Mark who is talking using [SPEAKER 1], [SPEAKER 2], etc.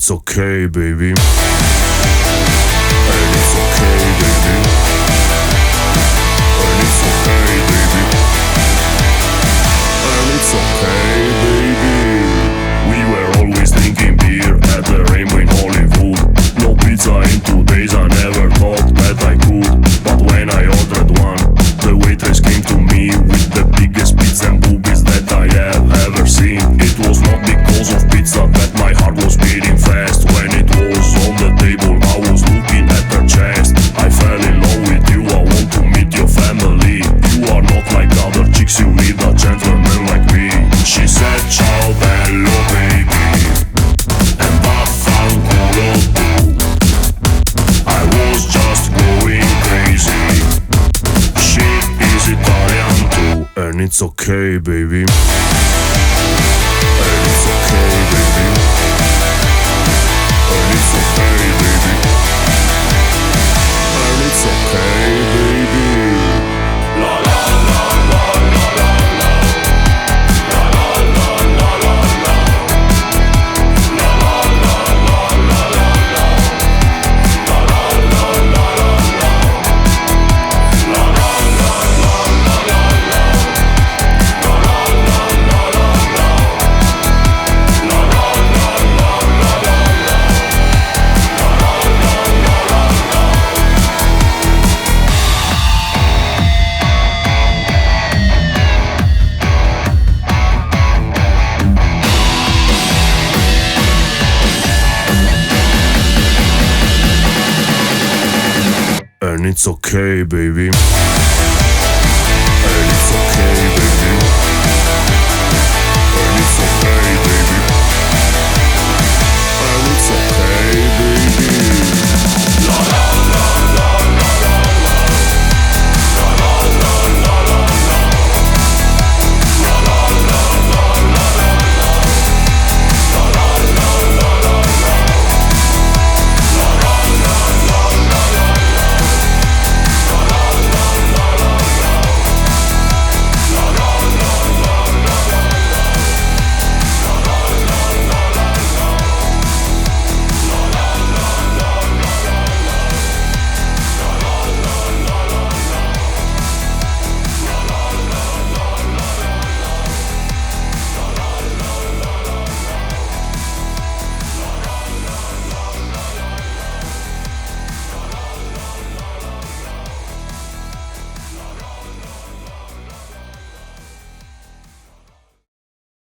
[SPEAKER 1] it's okay, baby. And it's okay, baby. And it's okay, baby. And it's okay, baby. We were always drinking beer at the Rainbow in Hollywood. No pizza in 2 days, I never thought that I could. But when I ordered one, the waitress came to me with the biggest pizza and boobies that I have ever seen. It was not because of pizza that my heart was beating fast. When it was on the table, I was looking at her chest. I fell in love with you, I want to meet your family. You are not like other chicks, you need a gentleman like me. She said ciao bello baby, and vaffanculo tu. I was just going crazy. She is Italian too. And it's okay, baby. And it's okay, baby. And it's okay, baby. And it's okay, baby. La la la la la la la. La la la la la la. La la la la la la la. La la la la la la. La la la la la la la. La la la la la la. La la la la la la la. La la la la la la. And it's okay, baby. And it's okay, baby.